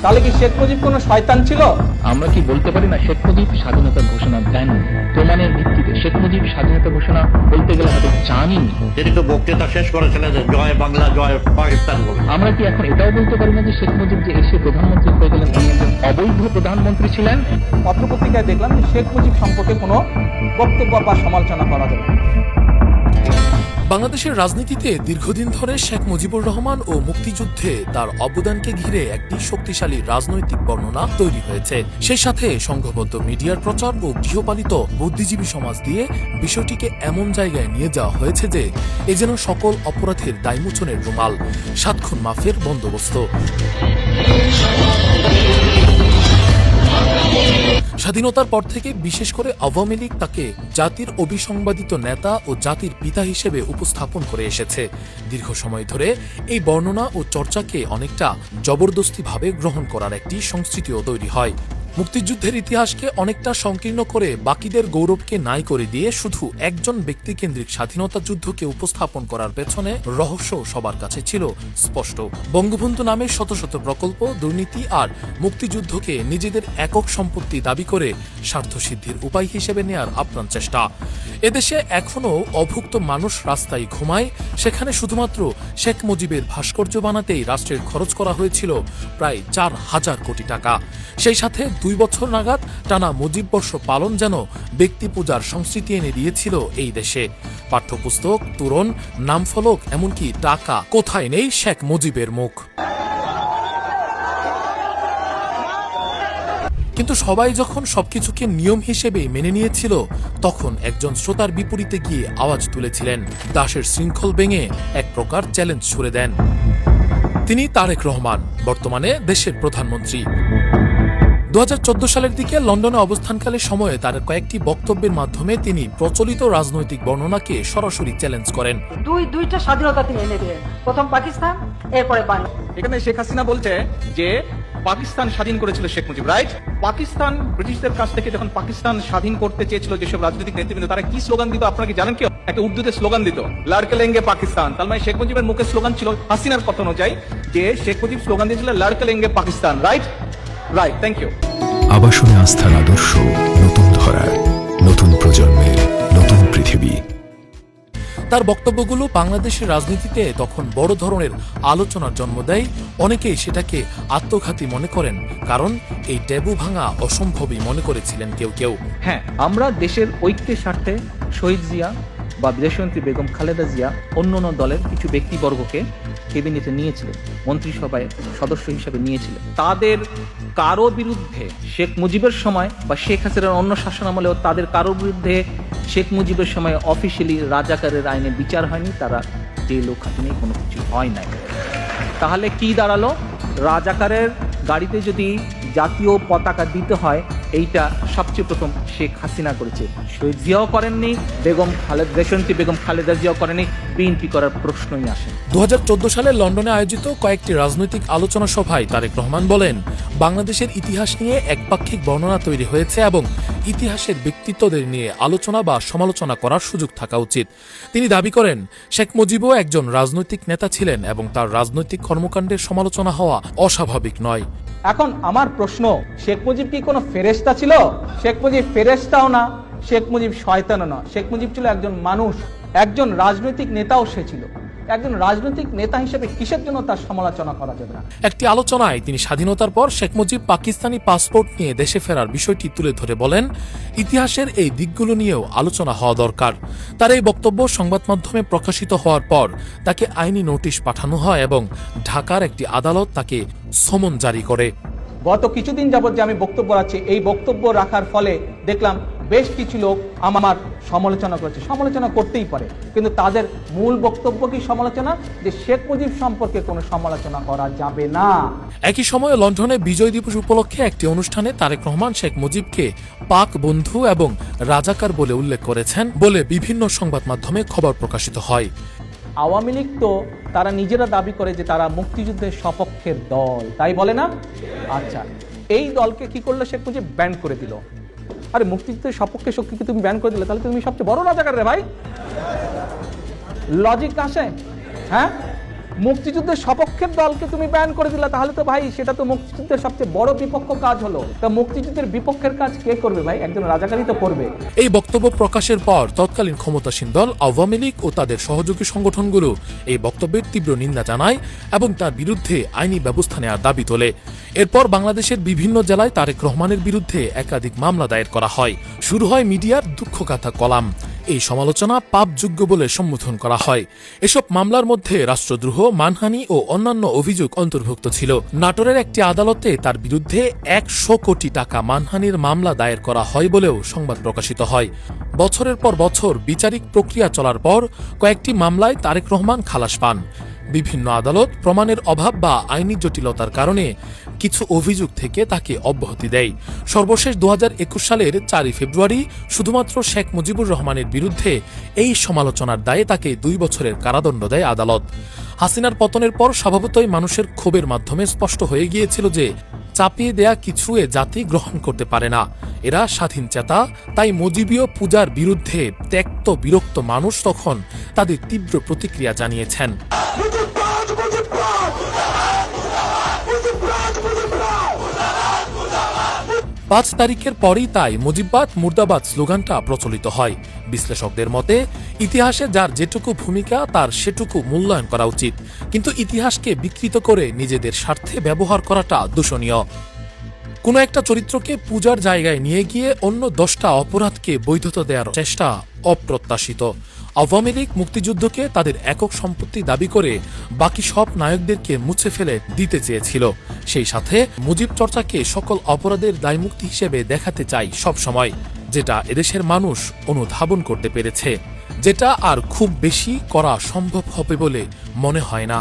তাহলে কি শেখ মুজিব কোনো শয়তান ছিল? আমরা কি বলতে পারি না শেখ মুজিব স্বাধীনতার ঘোষণা দেন? প্রমাণের ভিত্তিতে শেখ মুজিব স্বাধীনতা ঘোষণা বলতে গেলে হয়তো জানিনি। তিনি তো বক্তৃতা শেষ করেছিলেন যে জয় বাংলা জয় পাকিস্তান বলে। আমরা কি এখন এটাও বলতে পারি না যে শেখ মুজিব যে এসে প্রধানমন্ত্রী হয়ে গেলেন তিনি একজন অবৈধ প্রধানমন্ত্রী ছিলেন? পত্রপত্রিকায় দেখলাম যে শেখ মুজিব সম্পর্কে কোনো বক্তব্য বা সমালোচনা করা যাবে না। বাংলাদেশের রাজনীতিতে দীর্ঘদিন ধরে শেখ মুজিবুর রহমান ও মুক্তিযুদ্ধে তার অবদানকে ঘিরে একটি শক্তিশালী রাজনৈতিক বর্ণনা তৈরি হয়েছে। সেই সাথে সংঘবদ্ধ মিডিয়ার প্রচার ও গৃহপালিত বুদ্ধিজীবী সমাজ দিয়ে বিষয়টিকে এমন জায়গায় নিয়ে যাওয়া হয়েছে যে এ যেন সকল অপরাধের দায়মোচনের রুমাল, 7 খুন মাফের বন্দোবস্ত। স্বাধীনতার পর থেকে বিশেষ করে আওয়ামী লীগ তাকে জাতির অবিসংবাদিত নেতা ও জাতির পিতা হিসেবে উপস্থাপন করে এসেছে। দীর্ঘ সময় ধরে এই বর্ণনা ও চর্চাকে অনেকটা জবরদস্তিভাবে গ্রহণ করার একটি সংস্কৃতিও তৈরি হয়। মুক্তিযুদ্ধের ইতিহাসকে অনেকটা সংকীর্ণ করে বাকিদের গৌরবকে নাই করে দিয়ে শুধু একজন ব্যক্তিকেন্দ্রিক স্বাধীনতা যুদ্ধকে উপস্থাপন করার পেছনে রহস্য সবার কাছে ছিল স্পষ্ট। বঙ্গবন্ধু নামে শত শত প্রকল্প, দুর্নীতি আর মুক্তিযুদ্ধকে নিজেদের একক সম্পত্তি দাবি করে স্বার্থসিদ্ধির উপায় হিসেবে নেয়ার আপ্রাণ চেষ্টা। এদেশে এখনও অভুক্ত মানুষ রাস্তায় ঘুমায়, সেখানে শুধুমাত্র শেখ মুজিবের ভাস্কর্য বানাতেই রাষ্ট্রের খরচ করা হয়েছিল প্রায় 4,000 কোটি টাকা। সেই সাথে 2 বছর নাগাদ টানা মুজিববর্ষ পালন যেন ব্যক্তি পূজার সংস্কৃতি এনে দিয়েছিল এই দেশে। পাঠ্যপুস্তক, তোরণ, নামফলক, এমনকি টাকা, কোথায় নেই শেখ মুজিবের মুখ। কিন্তু সবাই যখন সবকিছুকে নিয়ম হিসেবে মেনে নিয়েছিল, তখন একজন শ্রোতার বিপরীতে গিয়ে আওয়াজ তুলেছিলেন, দাসের শৃঙ্খল ভেঙে এক প্রকার চ্যালেঞ্জ ছুড়ে দেন। তিনি তারেক রহমান, বর্তমানে দেশের প্রধানমন্ত্রী। 2014 সালের দিকে লন্ডনে অবস্থানকালে সময়ে তার কয়েকটি বক্তব্যের মাধ্যমে তিনি প্রচলিত রাজনৈতিক বর্ণনাকে সরাসরি চ্যালেঞ্জ করেন। দুইটা স্বাধীনতা তিনি এনে দিলেন, প্রথম পাকিস্তান, এরপরে বাংলা। এখানে শেখ হাসিনা বলছে যে পাকিস্তান স্বাধীন করেছিল শেখ মুজিব, রাইট? পাকিস্তান ব্রিটিশদের কাছ থেকে যখন পাকিস্তান স্বাধীন করতে চেয়েছিল যেসব রাজনৈতিক নেতৃবৃন্দ, তারা কি স্লোগান দিত আপনারা কি জানেন? কি একটা উর্দুতে স্লোগান দিত, লড়কে লেঙ্গে পাকিস্তান। তার মানে শেখ মুজিবের মুখের স্লোগান ছিল, হাসিনার কথা অনুযায়ী, যে শেখ মুজিব স্লোগান দিয়েছিল লড়কে লেঙ্গে Pakistan, right? Right, thank you. আবাসনে আস্থার আদর্শ, নতুন ধরার, নতুন প্রজন্মের, নতুন পৃথিবী। তার বক্তব্যগুলো বাংলাদেশের রাজনীতিতে তখন বড় ধরনের আলোচনার জন্ম দেয়। অনেকেই সেটাকে আত্মঘাতী মনে করেন, কারণ এই ট্যাবু ভাঙা অসম্ভবই মনে করেছিলেন কেউ কেউ। হ্যাঁ, আমরা দেশের ঐক্যের স্বার্থে শহীদ জিয়া বা বিদেশমন্ত্রী বেগম খালেদা জিয়া অন্যান্য দলের কিছু ব্যক্তিবর্গকে ক্যাবিনেটে নিয়েছিলেন, মন্ত্রিসভায় সদস্য হিসেবে নিয়েছিলেন। তাদের কারো বিরুদ্ধে শেখ মুজিবের সময় বা শেখ হাসিনার অন্য শাসনামলেও তাদের কারোর বিরুদ্ধে শেখ মুজিবের সময় অফিসিয়ালি রাজাকারের আইনে বিচার হয়নি, তারা জেল খাটিনে কোনো কিছু হয় নাই। তাহলে কি দাঁড়ালো? রাজাকারের গাড়িতে যদি জাতীয় পতাকা দিতে হয়, এইটা সবচেয়ে প্রথম শেখ হাসিনা করেছে, শহীদ জিয়াও করেননি, দেশনেত্রী বেগম খালেদা জিয়াও করেনি, বিএনপি করার প্রশ্নই আসে। 2014 সালে লন্ডনে আয়োজিত কয়েকটি রাজনৈতিক আলোচনা সভায় তারেক রহমান বলেন, বাংলাদেশের ইতিহাস নিয়ে একপাক্ষিক বর্ণনা তৈরি হয়েছে এবং ইতিহাসের ব্যক্তিত্বদের নিয়ে আলোচনা বা সমালোচনা করার সুযোগ থাকা উচিত। তিনি দাবি করেন, শেখ মুজিবও একজন রাজনৈতিক নেতা ছিলেন এবং তার রাজনৈতিক কর্মকাণ্ডের সমালোচনা হওয়া অস্বাভাবিক নয়। এখন আমার প্রশ্ন, শেখ মুজিব কি কোনো ফেরেশতা ছিল? শেখ মুজিব ফেরেশতাও না, শেখ মুজিব শয়তানও না। শেখ মুজিব ছিল একজন মানুষ, একজন রাজনৈতিক নেতাও সে ছিল। একজন রাজনৈতিক নেতা হিসেবে কিসের জন্য তার সমালোচনা করা যাবে না? একটি আলোচনায় তিনি স্বাধীনতার পর শেখ মুজিব পাকিস্তানি পাসপোর্ট নিয়ে দেশে ফেরার বিষয়টি তুলে ধরে বলেন, ইতিহাসের এই দিকগুলো নিয়েও আলোচনা হওয়া দরকার। তার এই বক্তব্য সংবাদ মাধ্যমে প্রকাশিত হওয়ার পর তাকে আইনি নোটিশ পাঠানো হয় এবং ঢাকার একটি আদালত তাকে সমন জারি করে। গত কিছুদিন যাবত যে আমি বক্তব্য রাখছি, এই বক্তব্য রাখার ফলে দেখলাম বেশ কিছু লোক আমার সমালোচনা করেছে। সমালোচনা করতেই পারে, কিন্তু তাদের মূল বক্তব্য কি সমালোচনা, যে শেখ মুজিব সম্পর্কে কোনো সমালোচনা করা যাবে না। একই সময়ে লন্ডনে বিজয় দিবস উপলক্ষে একটি অনুষ্ঠানে তারেক রহমান শেখ মুজিবকে পাক বন্ধু এবং রাজাকার বলে উল্লেখ করেছেন বলে বিভিন্ন সংবাদ মাধ্যমে খবর প্রকাশিত হয়। আওয়ামী লীগ তো তারা নিজেরা দাবি করে যে তারা মুক্তিযুদ্ধের সপক্ষের দল, তাই বলে না? আচ্ছা, এই দলকে কি করলো শেখ মুজিব? ব্যান করে দিল। আরে মুক্তিযুদ্ধের সপক্ষে শক্তিকে তুমি ব্যান করে দিলে, তাহলে তুমি সবচেয়ে বড় রাজাকার রে ভাই। লজিক আসে? হ্যাঁ, মুক্তিযুদ্ধের সপক্ষের দলকে তুমি ব্যান করে দিলা, তাহলে তো ভাই সেটা তো মুক্তিযুদ্ধের সবচেয়ে বড় বিপক্ষ কাজ হলো। তা মুক্তিযুদ্ধের বিপক্ষের কাজ কে করবে ভাই? একজন রাজাকারই তো করবে। এই বক্তব্য প্রকাশের পর তৎকালীন ক্ষমতাসীন দল আওয়ামী লীগ ও তাদের সহযোগী সংগঠনগুলো এই বক্তব্যের তীব্র নিন্দা জানায় এবং তার বিরুদ্ধে আইনি ব্যবস্থা নেওয়ার দাবি তোলে। এরপর বাংলাদেশের বিভিন্ন জেলায় তারেক রহমানের বিরুদ্ধে একাধিক মামলা দায়ের করা হয়। শুরু হয় মিডিয়ার দুঃখগাথা কলাম। এই সমালোচনা পাপযোগ্য বলে সম্বোধন করা হয়। এসব মামলার মধ্যে রাষ্ট্রদ্রোহ, মানহানি ও অন্যান্য অভিযোগ অন্তর্ভুক্ত ছিল। নাটোরের একটি আদালতে তার বিরুদ্ধে 100 কোটি টাকা মানহানির মামলা দায়ের করা হয় বলেও সংবাদ প্রকাশিত হয়। বছরের পর বছর বিচারিক প্রক্রিয়া চলার পর কয়েকটি মামলায় তারেক রহমান খালাস পান। বিভিন্ন আদালত প্রমাণের অভাব বা আইনি জটিলতার কারণে কিছু অভিযোগ থেকে তাকে অব্যাহতি দেয়। সর্বশেষ 2021 সালের 4 ফেব্রুয়ারি শুধুমাত্র শেখ মুজিবুর রহমানের বিরুদ্ধে এই সমালোচনার দায়ে তাকে 2 বছরের কারাদণ্ড দেয় আদালত। হাসিনার পতনের পর স্বভাবতই মানুষের ক্ষোভের মাধ্যমে স্পষ্ট হয়ে গিয়েছিল যে চাপিয়ে দেয়া কিছু এ জাতি গ্রহণ করতে পারে না। এরা স্বাধীন চেতা। তাই মুজিবীয় পূজার বিরুদ্ধে ত্যক্ত বিরক্ত মানুষ তখন তাদের তীব্র প্রতিক্রিয়া জানিয়েছেন। 5 তারিখের পরই তাই মুজিববাদ মুর্দাবাদ স্লোগানটা প্রচলিত হয়। বিশ্লেষকদের মতে ইতিহাসে যার যেটুকু ভূমিকা তার সেটুকু মূল্যায়ন করা উচিত, কিন্তু ইতিহাসকে বিকৃত করে নিজেদের স্বার্থে ব্যবহার করাটা দূষণীয়। কোনো একটা চরিত্রকে পূজার জায়গায় নিয়ে গিয়ে অন্য 10টা অপরাধকে বৈধতা দেওয়ার চেষ্টা অপ্রত্যাশিত। আওয়ামী লীগ মুক্তিযুদ্ধকে তাদের একক সম্পত্তি দাবি করে বাকি সব নায়কদেরকে মুছে ফেলে দিতে চেয়েছিল। সেই সাথে মুজিব চর্চাকে সকল অপরাধের দায়মুক্তি হিসেবে দেখাতে চাই সব সময়, যেটা এদেশের মানুষ অনুধাবন করতে পেরেছে, যেটা আর খুব বেশি করা সম্ভব হবে বলে মনে হয় না।